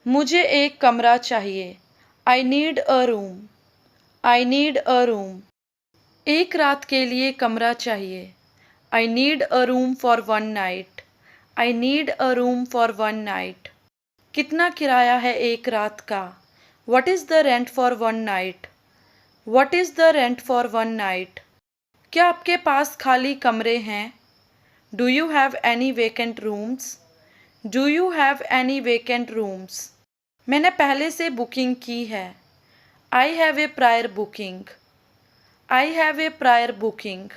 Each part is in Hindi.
मुझे एक कमरा चाहिए। I need a room. I need a room. एक रात के लिए कमरा चाहिए। I need a room for one night. I need a room for one night. कितना किराया है एक रात का? What is the rent for one night? What is the rent for one night? क्या आपके पास खाली कमरे हैं? Do you have any vacant rooms? Do you have any vacant rooms? मैंने पहले से बुकिंग की है। I have a prior booking. I have a prior booking.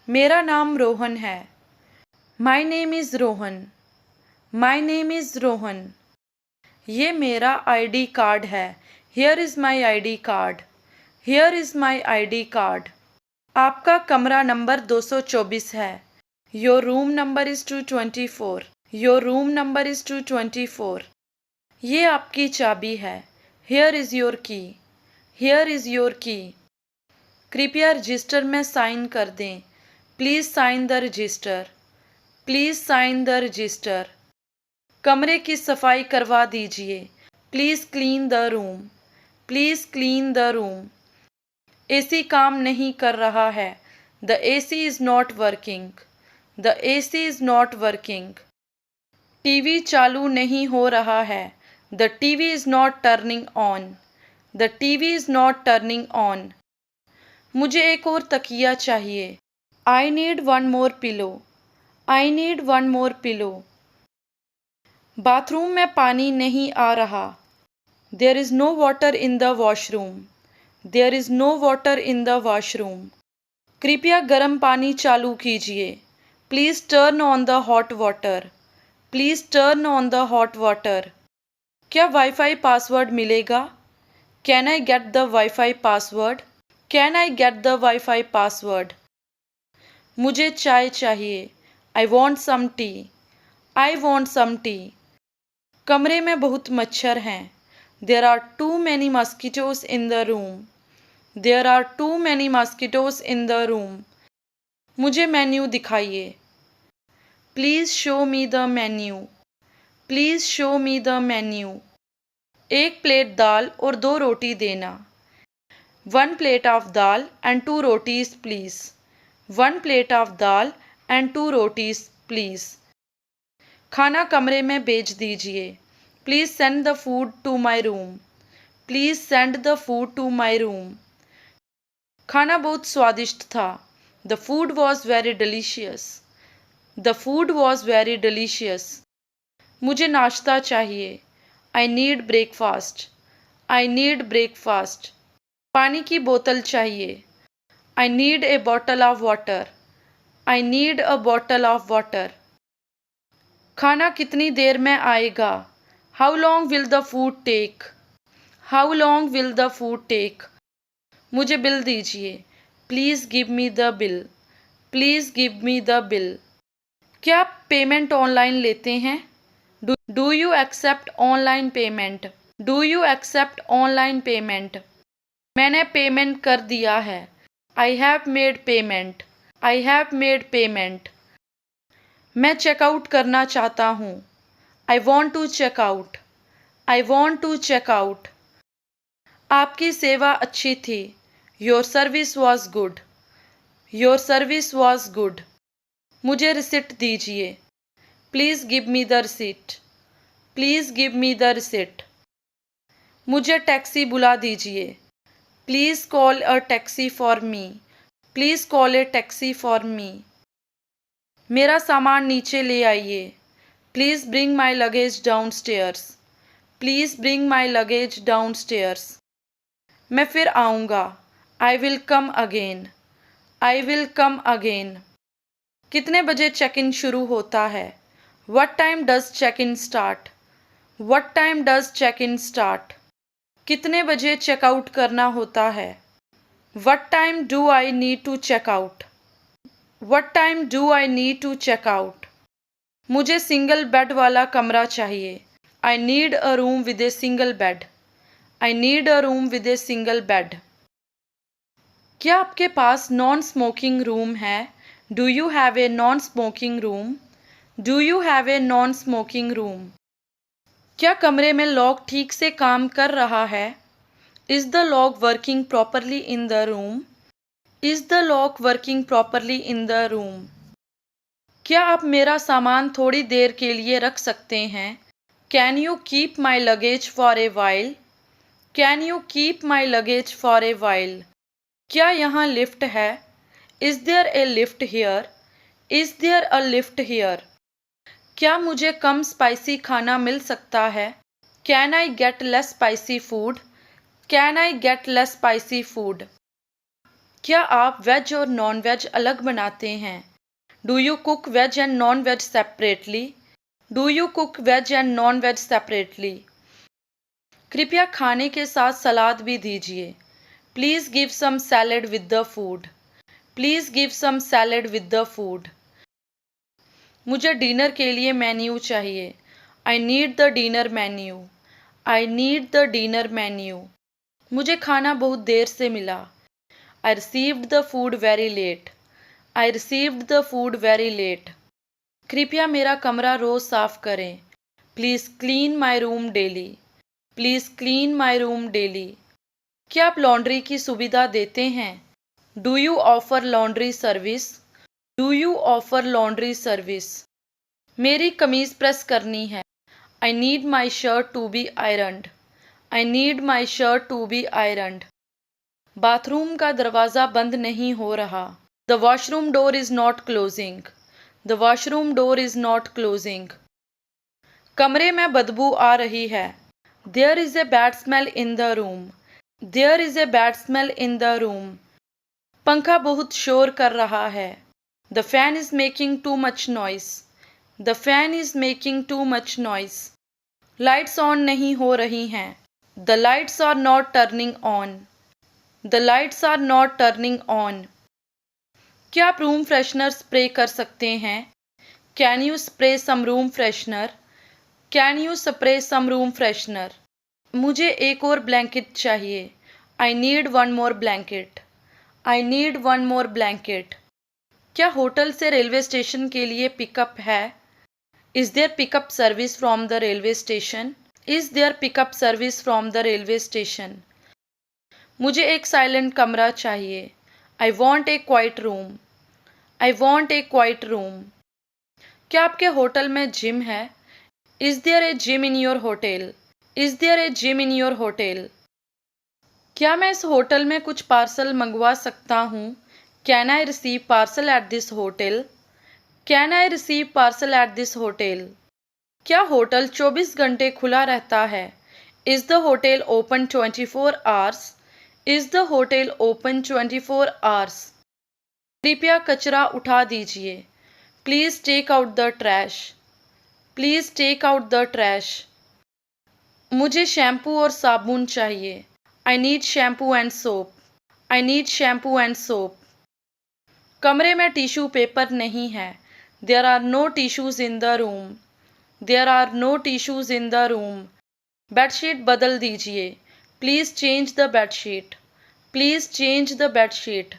मेरा नाम रोहन है। My name is Rohan. My name is Rohan. ये मेरा आईडी कार्ड है। Here is my ID card. Here is my ID card. आपका कमरा नंबर 224 है। Your room number is 224। Your room number is 224। ये आपकी चाबी है। हियर इज़ योर की। हियर इज़ योर की। कृपया रजिस्टर में साइन कर दें। Please sign the register. Please sign the register. कमरे की सफाई करवा दीजिए। Please clean the room. Please clean the room. AC काम नहीं कर रहा है। The AC is not working. The AC is not working. TV चालू नहीं हो रहा है। The TV is not turning on. The TV is not turning on. मुझे एक और तकिया चाहिए। I need one more pillow. I need one more pillow. Bathroom में पानी नहीं आ रहा। There is no water in the washroom. There is no water in the washroom. कृपया गर्म पानी चालू कीजिए। Please turn on the hot water. Please turn on the hot water. क्या वाईफाई पासवर्ड मिलेगा? Can I get the wifi password? Can I get the wifi password? मुझे चाय चाहिए। I want some tea. I want some T. कमरे में बहुत मच्छर हैं। There are too many mosquitoes in the room. There are too many mosquitoes in the room. मुझे मेन्यू दिखाइए। Please show me the menu. Please show me the menu. एक प्लेट दाल और 2 रोटी देना। 1 plate of dal and 2 rotis please. 1 plate of dal and 2 rotis please. खाना कमरे में भेज दीजिए। Please send the food to my room. Please send the food to my room. खाना बहुत स्वादिष्ट था। The food was very delicious. The food was very delicious. मुझे नाश्ता चाहिए। I need breakfast. I need breakfast. पानी की बोतल चाहिए। I need a bottle of water. I need a bottle of water. खाना कितनी देर में आएगा? How long will the food take? How long will the food take? मुझे बिल दीजिए। Please give me the bill. Please give me the bill. क्या आप पेमेंट ऑनलाइन लेते हैं? Do you accept online payment? Do you accept online payment? मैंने पेमेंट कर दिया है। I have made payment. I have made payment. मैं चेकआउट करना चाहता हूँ। I want to checkout. I want to checkout. आपकी सेवा अच्छी थी। Your service was good. Your service was good. मुझे रिसिप्ट दीजिए। Please give me the receipt. Please give me the receipt. मुझे टैक्सी बुला दीजिए। Please call a taxi for me. Please call a taxi for me. मेरा सामान नीचे ले आइए। Please bring my luggage downstairs. Please bring my luggage downstairs. मैं फिर आऊँगा। I will come again. I will come again. कितने बजे चेक इन शुरू होता है? What time does check in start? What time does check in start? कितने बजे चेकआउट करना होता है? What time do I need to checkout? What time do I need to checkout? मुझे सिंगल बेड वाला कमरा चाहिए। I need a room with a single bed. I need a room with a single bed. क्या आपके पास नॉन स्मोकिंग रूम है? Do you have a non smoking room? Do you have a non smoking room? क्या कमरे में लॉक ठीक से काम कर रहा है? Is the lock working properly in the room? Is the lock working properly in the room? क्या आप मेरा सामान थोड़ी देर के लिए रख सकते हैं? Can you keep my luggage for a while? Can you keep my luggage for a while? क्या यहाँ लिफ्ट है? Is there a lift here? Is there a lift here? क्या मुझे कम स्पाइसी खाना मिल सकता है? Can I get less spicy food? Can I get less spicy food? क्या आप वेज और नॉन वेज अलग बनाते हैं? Do you cook veg and non veg separately? Do you cook veg and non veg separately? कृपया खाने के साथ सलाद भी दीजिए। Please give some salad with the food. Please give some salad with the food. मुझे डिनर के लिए मेन्यू चाहिए। I need the dinner menu. I need the dinner menu. मुझे खाना बहुत देर से मिला। I received the food very late. I received the food very late. कृपया मेरा कमरा रोज़ साफ करें। Please clean my room daily. Please clean my room daily. क्या आप लॉन्ड्री की सुविधा देते हैं? Do you offer laundry service? Do you offer laundry service? मेरी कमीज़ प्रेस करनी है। I need my shirt to be ironed. I need my shirt to be ironed. Bathroom का दरवाज़ा बंद नहीं हो रहा। The washroom door is not closing. The washroom door is not closing. कमरे में बदबू आ रही है। There is a bad smell in the room. There is a bad smell in the room. पंखा बहुत शोर कर रहा है। The fan is making too much noise. The fan is making too much noise. Lights on नहीं हो रही हैं। The lights are not turning on. The lights are not turning on. क्या आप रूम फ्रेशनर स्प्रे कर सकते हैं? Can you spray some room freshener? Can you spray some room freshener? मुझे एक और ब्लैंकेट चाहिए। I need one more blanket. I need one more blanket. क्या होटल से रेलवे स्टेशन के लिए पिकअप है? Is there pickup service from the railway station? Is there pickup service from the railway station? मुझे एक साइलेंट कमरा चाहिए। I want a quiet room. I want a quiet room. क्या आपके होटल में जिम है? Is there a gym in your hotel? Is there a gym in your hotel? क्या मैं इस होटल में कुछ पार्सल मंगवा सकता हूँ? Can I receive parcel at this hotel? Can I receive parcel at this hotel? क्या होटल 24 घंटे खुला रहता है? Is the hotel open 24 hours? Is the hotel open 24 hours? कृपया कचरा उठा दीजिए। Please take out the trash. Please take out the trash. मुझे शैम्पू और साबुन चाहिए। I need shampoo and soap. I need shampoo and soap. कमरे में टिश्यू पेपर नहीं है। There are no tissues in the room. There are no tissues in the room. Bedsheet बदल दीजिए। Please change the bedsheet. Please change the bedsheet.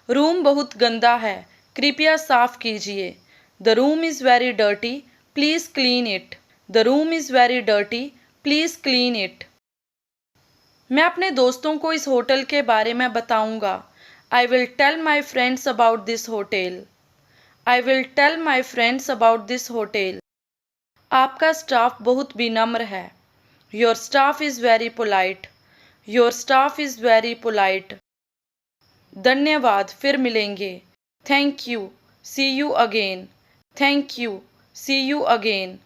Room बहुत गंदा है। कृपया साफ कीजिए। The room is very dirty. Please clean it. The room is very dirty. Please clean it. मैं अपने दोस्तों को इस होटल के बारे में बताऊंगा। I will tell my friends about this hotel. I will tell my friends about this hotel. आपका स्टाफ बहुत विनम्र है। Your staff is very polite. Your staff is very polite. धन्यवाद, फिर मिलेंगे। Thank you. See you again. Thank you. See you again.